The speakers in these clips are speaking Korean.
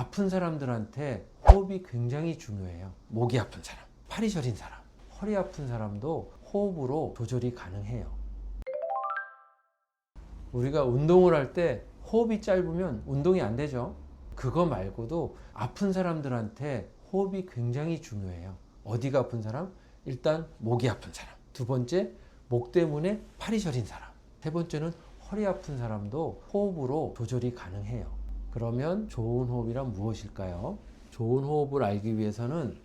아픈 사람들한테 호흡이 굉장히 중요해요. 목이 아픈 사람, 팔이 저린 사람, 허리 아픈 사람도 호흡으로 조절이 가능해요. 우리가 운동을 할 때 호흡이 짧으면 운동이 안 되죠. 그거 말고도 아픈 사람들한테 호흡이 굉장히 중요해요. 어디가 아픈 사람? 일단 목이 아픈 사람. 두 번째, 목 때문에 팔이 저린 사람. 세 번째는 허리 아픈 사람도 호흡으로 조절이 가능해요. 그러면 좋은 호흡이란 무엇일까요? 좋은 호흡을 알기 위해서는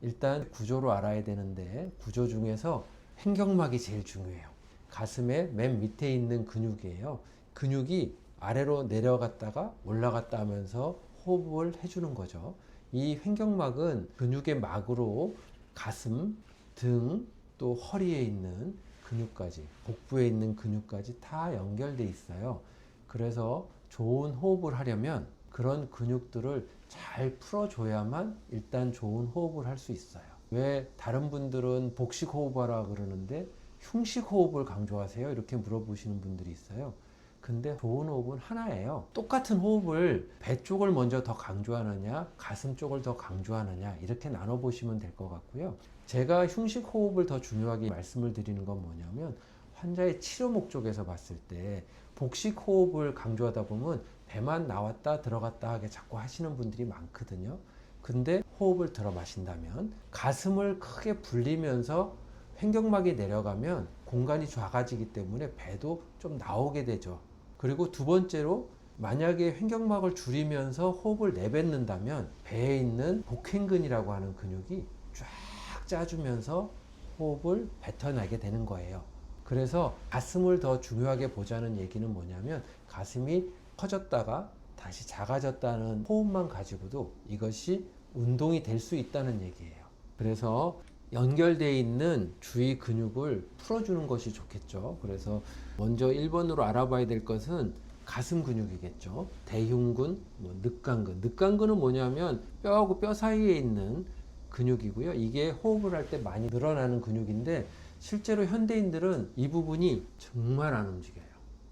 일단 구조로 알아야 되는데, 구조 중에서 횡격막이 제일 중요해요. 가슴의 맨 밑에 있는 근육이에요. 근육이 아래로 내려갔다가 올라갔다 하면서 호흡을 해주는 거죠. 이 횡격막은 근육의 막으로 가슴, 등, 또 허리에 있는 근육까지, 복부에 있는 근육까지 다 연결돼 있어요. 그래서 좋은 호흡을 하려면 그런 근육들을 잘 풀어줘야만 일단 좋은 호흡을 할 수 있어요. 왜 다른 분들은 복식 호흡하라 그러는데 흉식 호흡을 강조하세요? 이렇게 물어보시는 분들이 있어요. 근데 좋은 호흡은 하나예요. 똑같은 호흡을 배 쪽을 먼저 더 강조하느냐, 가슴 쪽을 더 강조하느냐, 이렇게 나눠 보시면 될 것 같고요. 제가 흉식 호흡을 더 중요하게 말씀을 드리는 건 뭐냐면, 환자의 치료 목적에서 봤을 때 복식 호흡을 강조하다 보면 배만 나왔다 들어갔다 하게 자꾸 하시는 분들이 많거든요. 근데 호흡을 들어 마신다면 가슴을 크게 불리면서 횡격막이 내려가면 공간이 작아지기 때문에 배도 좀 나오게 되죠. 그리고 두 번째로, 만약에 횡격막을 줄이면서 호흡을 내뱉는다면 배에 있는 복횡근이라고 하는 근육이 쫙 짜주면서 호흡을 뱉어내게 되는 거예요. 그래서 가슴을 더 중요하게 보자는 얘기는 뭐냐면, 가슴이 커졌다가 다시 작아졌다는 호흡만 가지고도 이것이 운동이 될 수 있다는 얘기예요. 그래서 연결되어 있는 주위 근육을 풀어주는 것이 좋겠죠. 그래서 먼저 1번으로 알아봐야 될 것은 가슴 근육이겠죠. 대흉근, 늑간근. 늑간근은 뭐냐면 뼈하고 뼈 사이에 있는 근육이고요. 이게 호흡을 할 때 많이 늘어나는 근육인데, 실제로 현대인들은 이 부분이 정말 안 움직여요.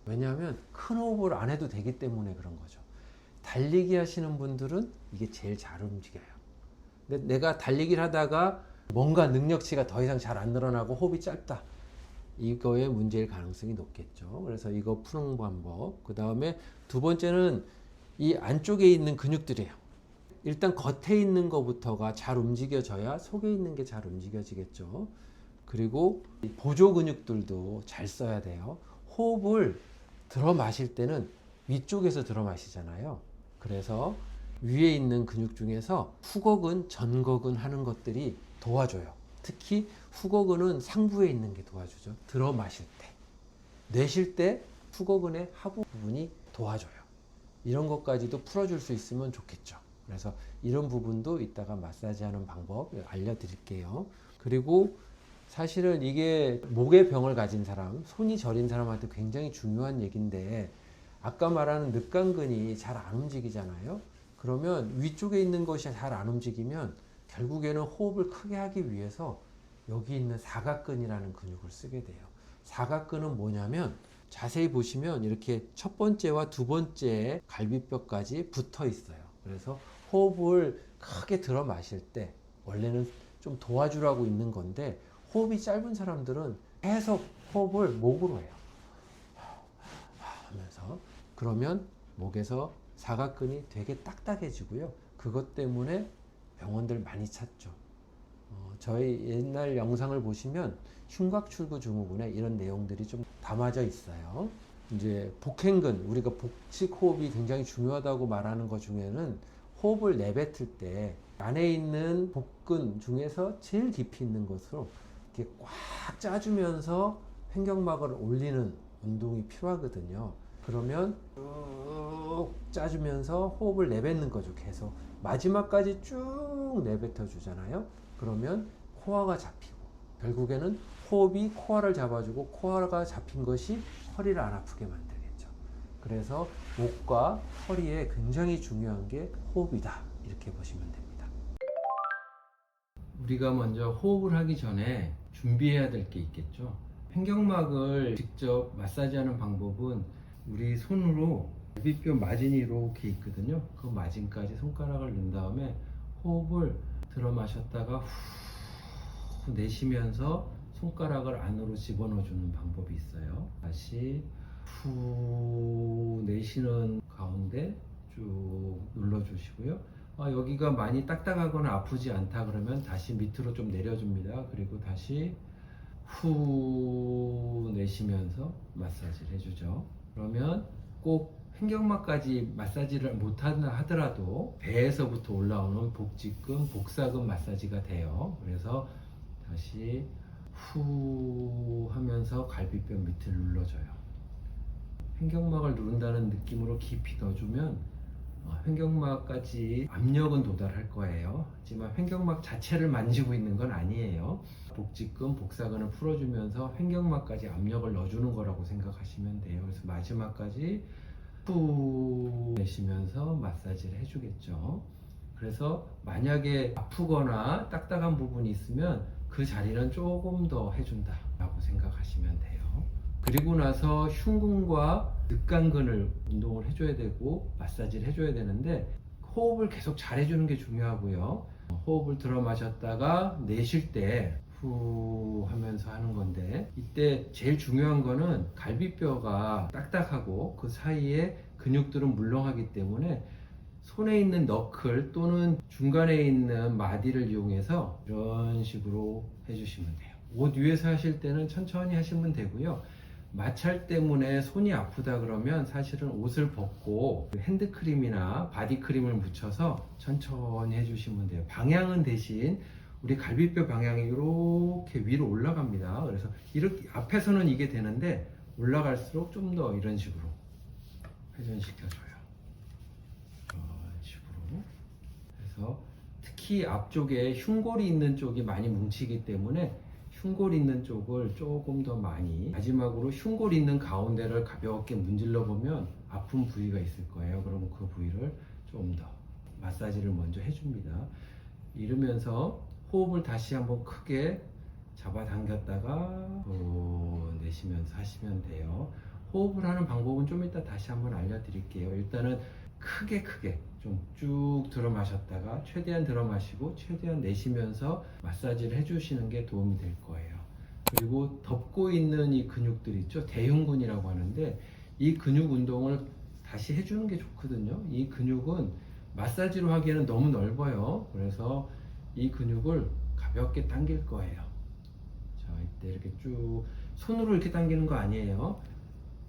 왜냐하면 큰 호흡을 안 해도 되기 때문에 그런 거죠. 달리기 하시는 분들은 이게 제일 잘 움직여요. 근데 내가 달리기를 하다가 뭔가 능력치가 더 이상 잘 안 늘어나고 호흡이 짧다, 이거의 문제일 가능성이 높겠죠. 그래서 이거 푸는 방법. 그 다음에 두 번째는 이 안쪽에 있는 근육들이에요. 일단 겉에 있는 것부터가 잘 움직여져야 속에 있는 게 잘 움직여지겠죠. 그리고 보조 근육들도 잘 써야 돼요. 호흡을 들어 마실 때는 위쪽에서 들어 마시잖아요. 그래서 위에 있는 근육 중에서 후거근, 전거근 하는 것들이 도와줘요. 특히 후거근은 상부에 있는 게 도와주죠. 들어 마실 때. 내쉴 때 후거근의 하부 부분이 도와줘요. 이런 것까지도 풀어줄 수 있으면 좋겠죠. 그래서 이런 부분도 이따가 마사지하는 방법 알려드릴게요. 그리고 사실은 이게 목의 병을 가진 사람, 손이 저린 사람한테 굉장히 중요한 얘기인데, 아까 말하는 늑간근이 잘 안 움직이잖아요. 그러면 위쪽에 있는 것이 잘 안 움직이면 결국에는 호흡을 크게 하기 위해서 여기 있는 사각근이라는 근육을 쓰게 돼요. 사각근은 뭐냐면, 자세히 보시면 이렇게 첫 번째와 두 번째 갈비뼈까지 붙어 있어요. 그래서 호흡을 크게 들어 마실 때 원래는 좀 도와주라고 있는 건데, 호흡이 짧은 사람들은 계속 호흡을 목으로 해요. 하면서. 그러면 목에서 사각근이 되게 딱딱해지고요. 그것 때문에 병원들 많이 찾죠. 저희 옛날 영상을 보시면 흉곽출구 증후군에 이런 내용들이 좀 담아져 있어요. 이제 복행근, 우리가 복식 호흡이 굉장히 중요하다고 말하는 것 중에는 호흡을 내뱉을 때 안에 있는 복근 중에서 제일 깊이 있는 것으로 이렇게 꽉 짜주면서 횡격막을 올리는 운동이 필요하거든요. 그러면 쭉 짜주면서 호흡을 내뱉는 거죠. 계속 마지막까지 쭉 내뱉어 주잖아요. 그러면 코어가 잡히고, 결국에는 호흡이 코어를 잡아주고, 코어가 잡힌 것이 허리를 안 아프게 만들겠죠. 그래서 목과 허리에 굉장히 중요한 게 호흡이다, 이렇게 보시면 됩니다. 우리가 먼저 호흡을 하기 전에 준비해야 될 게 있겠죠. 횡격막을 직접 마사지하는 방법은 우리 손으로 갈비뼈 마진이 이렇게 있거든요. 그 마진까지 손가락을 넣은 다음에 호흡을 들어 마셨다가 후 내쉬면서 손가락을 안으로 집어넣어 주는 방법이 있어요. 다시 후 내쉬는 가운데 쭉 눌러 주시고요. 여기가 많이 딱딱하거나 아프지 않다 그러면 다시 밑으로 좀 내려줍니다. 그리고 다시 후 내쉬면서 마사지를 해주죠. 그러면 꼭 횡격막까지 마사지를 못한다 하더라도 배에서부터 올라오는 복직근, 복사근 마사지가 돼요. 그래서 다시 후 하면서 갈비뼈 밑을 눌러줘요. 횡격막을 누른다는 느낌으로 깊이 넣어주면 횡격막까지 압력은 도달할 거예요. 하지만 횡격막 자체를 만지고 있는 건 아니에요. 복직근, 복사근을 풀어주면서 횡격막까지 압력을 넣어주는 거라고 생각하시면 돼요. 그래서 마지막까지 후 내쉬면서 마사지를 해주겠죠. 그래서 만약에 아프거나 딱딱한 부분이 있으면 그 자리는 조금 더 해준다 라고 생각하시면 돼요. 그리고 나서 흉근과 늑간근을 운동을 해줘야 되고 마사지를 해줘야 되는데 호흡을 계속 잘 해주는 게 중요하고요. 호흡을 들어 마셨다가 내쉴 때 후 하면서 하는 건데 이때 제일 중요한 거는 갈비뼈가 딱딱하고 그 사이에 근육들은 물렁하기 때문에 손에 있는 너클 또는 중간에 있는 마디를 이용해서 이런 식으로 해주시면 돼요. 옷 위에서 하실 때는 천천히 하시면 되고요. 마찰 때문에 손이 아프다 그러면 사실은 옷을 벗고 핸드크림이나 바디크림을 묻혀서 천천히 해주시면 돼요. 방향은 대신 우리 갈비뼈 방향이 이렇게 위로 올라갑니다. 그래서 이렇게 앞에서는 이게 되는데 올라갈수록 좀 더 이런 식으로 회전시켜줘요. 이런 식으로 해서 특히 앞쪽에 흉골이 있는 쪽이 많이 뭉치기 때문에 흉골 있는 쪽을 조금 더 많이 마지막으로 흉골 있는 가운데를 가볍게 문질러 보면 아픈 부위가 있을 거예요. 그럼 그 부위를 좀 더 마사지를 먼저 해줍니다. 이러면서 호흡을 다시 한번 크게 잡아당겼다가 내쉬면서 하시면 돼요. 호흡을 하는 방법은 좀 이따 다시 한번 알려드릴게요. 일단은 크게 좀 쭉 들어 마셨다가 최대한 들어 마시고 최대한 내쉬면서 마사지를 해주시는 게 도움이 될 거예요. 그리고 덮고 있는 이 근육들 있죠, 대흉근이라고 하는데 이 근육 운동을 다시 해주는 게 좋거든요. 이 근육은 마사지로 하기에는 너무 넓어요. 그래서 이 근육을 가볍게 당길 거예요. 자, 이때 이렇게 쭉 손으로 이렇게 당기는 거 아니에요.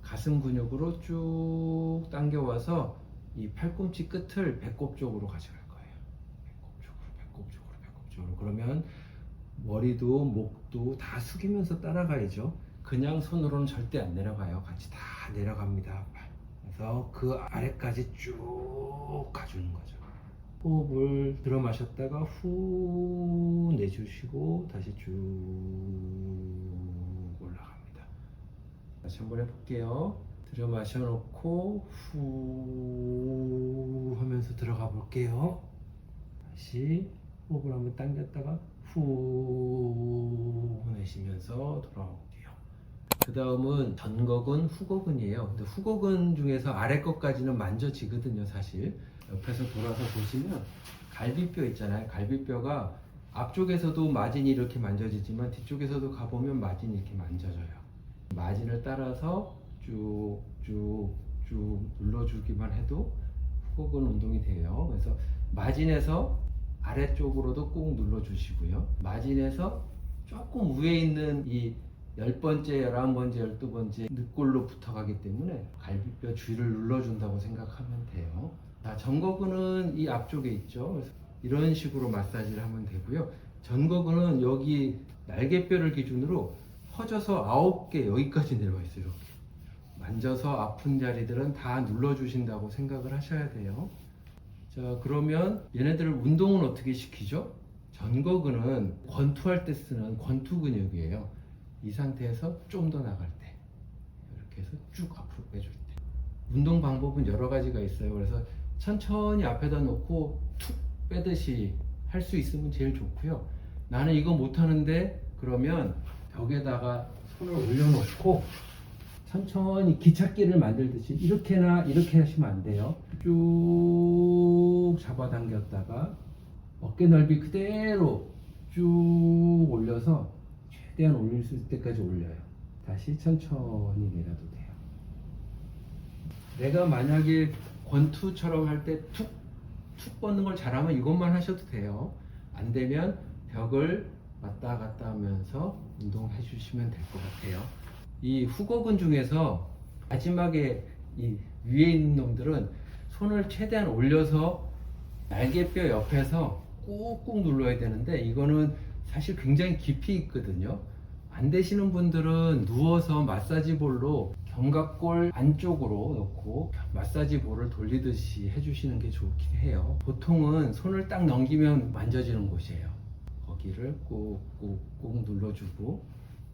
가슴 근육으로 쭉 당겨와서 이 팔꿈치 끝을 배꼽 쪽으로 가져갈 거예요. 배꼽 쪽으로. 그러면 머리도 목도 다 숙이면서 따라가야죠. 그냥 손으로는 절대 안 내려가요. 같이 다 내려갑니다. 그래서 그 아래까지 쭉 가주는 거죠. 호흡을 들어 마셨다가 후 내주시고 다시 쭉 올라갑니다. 다시 한번 해볼게요. 들어 마셔놓고 후 하면서 들어가 볼게요. 다시 호흡을 한번 당겼다가 후 내쉬면서 돌아올게요. 그 다음은 전거근, 후거근이에요. 근데 후거근 중에서 아래 것까지는 만져지거든요, 사실. 옆에서 돌아서 보시면 갈비뼈 있잖아요. 갈비뼈가 앞쪽에서도 마진이 이렇게 만져지지만 뒤쪽에서도 가보면 마진이 이렇게 만져져요. 마진을 따라서 쭉쭉 눌러주기만 해도 후거근 운동이 돼요. 그래서 마진에서 아래쪽으로도 꾹 눌러주시고요. 마진에서 조금 위에 있는 이 10번째, 11번째, 12번째 늑골로 붙어가기 때문에 갈비뼈 주위를 눌러준다고 생각하면 돼요. 자, 전거근은 이 앞쪽에 있죠. 그래서 이런 식으로 마사지를 하면 되고요. 전거근은 여기 날개뼈를 기준으로 퍼져서 9개 여기까지 내려와 있어요. 이렇게 만져서 아픈 자리들은 다 눌러주신다고 생각을 하셔야 돼요. 자, 그러면 얘네들을 운동은 어떻게 시키죠? 전거근은 권투할 때 쓰는 권투 근육이에요. 이 상태에서 좀 더 나갈 때 이렇게 해서 쭉 앞으로 빼줄 때 운동 방법은 여러 가지가 있어요. 그래서 천천히 앞에다 놓고 툭 빼듯이 할 수 있으면 제일 좋고요. 나는 이거 못하는데 그러면 벽에다가 손을 올려놓고 천천히 기찻길을 만들듯이 이렇게나 이렇게 하시면 안 돼요. 쭉 잡아당겼다가 어깨 넓이 그대로 쭉 올려서 최대한 올릴 수 있을 때까지 올려요. 다시 천천히 내려도 돼요. 내가 만약에 권투처럼 할 때 툭 뻗는 걸 잘하면 이것만 하셔도 돼요. 안 되면 벽을 왔다 갔다 하면서 운동해 주시면 될 것 같아요. 이 후거근 중에서 마지막에 이 위에 있는 놈들은 손을 최대한 올려서 날개뼈 옆에서 꾹꾹 눌러야 되는데 이거는 사실 굉장히 깊이 있거든요. 안 되시는 분들은 누워서 마사지 볼로 견갑골 안쪽으로 넣고 마사지 볼을 돌리듯이 해주시는 게 좋긴 해요. 보통은 손을 딱 넘기면 만져지는 곳이에요. 거기를 꾹꾹꾹 눌러주고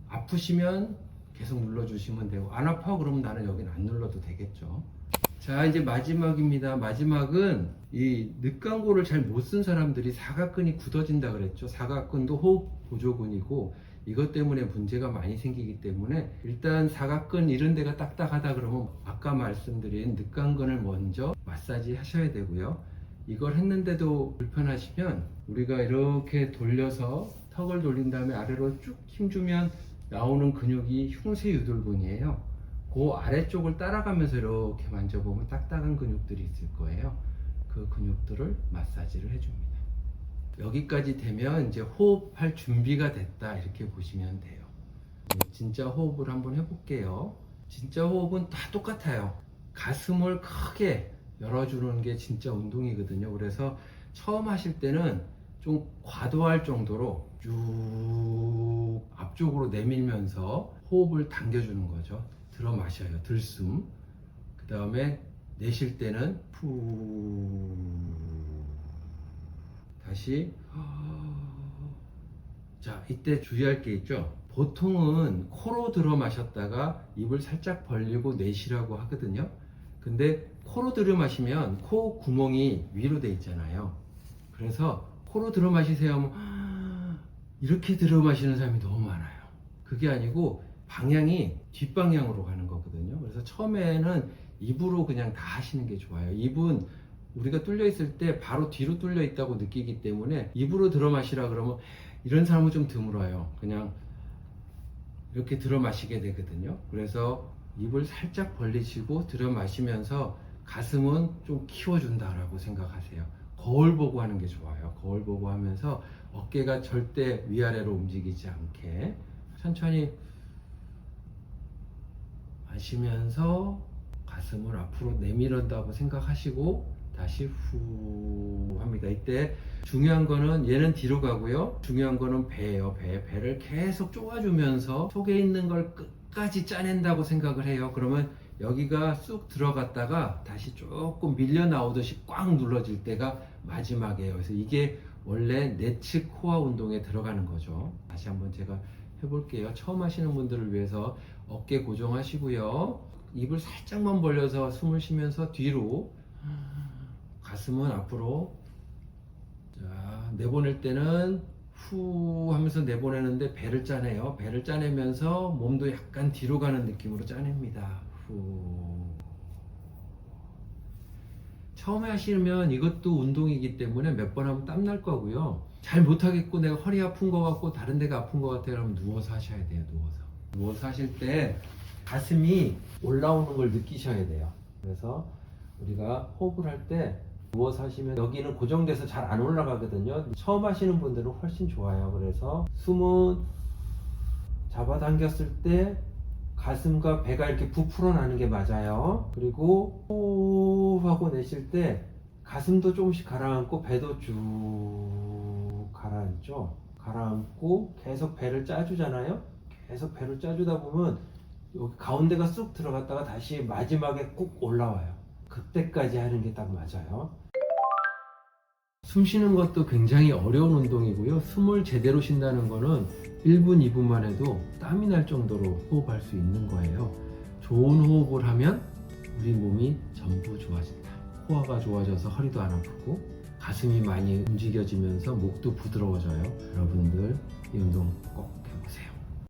아프시면 계속 눌러주시면 되고 안 아파 그러면 나는 여기는 안 눌러도 되겠죠. 자, 이제 마지막입니다. 마지막은 이 늑간골을 잘 못 쓴 사람들이 사각근이 굳어진다 그랬죠. 사각근도 호흡 보조근이고 이것 때문에 문제가 많이 생기기 때문에 일단 사각근 이런 데가 딱딱하다 그러면 아까 말씀드린 늑간근을 먼저 마사지 하셔야 되고요. 이걸 했는데도 불편하시면 우리가 이렇게 돌려서 턱을 돌린 다음에 아래로 쭉 힘주면 나오는 근육이 흉쇄유돌근이에요. 그 아래쪽을 따라가면서 이렇게 만져보면 딱딱한 근육들이 있을 거예요. 그 근육들을 마사지를 해줍니다. 여기까지 되면 이제 호흡할 준비가 됐다 이렇게 보시면 돼요. 진짜 호흡을 한번 해볼게요. 진짜 호흡은 다 똑같아요. 가슴을 크게 열어주는 게 진짜 운동이거든요. 그래서 처음 하실 때는 좀 과도할 정도로 쭉 앞쪽으로 내밀면서 호흡을 당겨주는 거죠. 들어 마셔요. 들숨. 그 다음에 내쉴 때는 푸. 다시. 자, 이때 주의할 게 있죠. 보통은 코로 들어 마셨다가 입을 살짝 벌리고 내쉬라고 하거든요. 근데 코로 들어 마시면 코 구멍이 위로 돼 있잖아요. 그래서 코로 들어 마시세요 하면 이렇게 들어 마시는 사람이 너무 많아요. 그게 아니고 방향이 뒷방향으로 가는 거거든요. 그래서 처음에는 입으로 그냥 다 하시는 게 좋아요. 입은 우리가 뚫려 있을 때 바로 뒤로 뚫려 있다고 느끼기 때문에 입으로 들어 마시라 그러면 이런 사람은 좀 드물어요. 그냥 이렇게 들어 마시게 되거든요. 그래서 입을 살짝 벌리시고 들어 마시면서 가슴은 좀 키워준다라고 생각하세요. 거울 보고 하는 게 좋아요. 거울 보고 하면서 어깨가 절대 위아래로 움직이지 않게 천천히 마시면서 가슴을 앞으로 내밀었다고 생각하시고 다시 후 합니다. 이때 중요한 거는 얘는 뒤로 가고요. 중요한 거는 배예요. 배를 계속 쪼아주면서 속에 있는 걸 끝까지 짜낸다고 생각을 해요. 그러면 여기가 쑥 들어갔다가 다시 조금 밀려 나오듯이 꽉 눌러질 때가 마지막이에요. 그래서 이게 원래 내측 코어 운동에 들어가는 거죠. 다시 한번 제가 해볼게요. 처음 하시는 분들을 위해서 어깨 고정하시고요. 입을 살짝만 벌려서 숨을 쉬면서 뒤로 가슴은 앞으로. 자, 내보낼 때는 후 하면서 내보내는데 배를 짜내요. 배를 짜내면서 몸도 약간 뒤로 가는 느낌으로 짜냅니다. 후. 처음에 하시면 이것도 운동이기 때문에 몇 번 하면 땀 날 거고요. 잘 못하겠고 내가 허리 아픈 거 같고 다른 데가 아픈 거 같아요. 그러면 누워서 하셔야 돼요. 누워서 하실 때 가슴이 올라오는 걸 느끼셔야 돼요. 그래서 우리가 호흡을 할 때 누워서 하시면 여기는 고정돼서 잘 안 올라가거든요. 처음 하시는 분들은 훨씬 좋아요. 그래서 숨은 잡아당겼을 때 가슴과 배가 이렇게 부풀어 나는 게 맞아요. 그리고 호흡 하고 내쉴 때 가슴도 조금씩 가라앉고 배도 쭉 가라앉죠. 가라앉고 계속 배를 짜주잖아요. 계속 배를 짜주다 보면 여기 가운데가 쑥 들어갔다가 다시 마지막에 꾹 올라와요. 그때까지 하는 게 딱 맞아요. 숨 쉬는 것도 굉장히 어려운 운동이고요. 숨을 제대로 쉰다는 거는 1분, 2분만 해도 땀이 날 정도로 호흡할 수 있는 거예요. 좋은 호흡을 하면 우리 몸이 전부 좋아진다. 코어가 좋아져서 허리도 안 아프고 가슴이 많이 움직여지면서 목도 부드러워져요. 여러분들 이 운동 꼭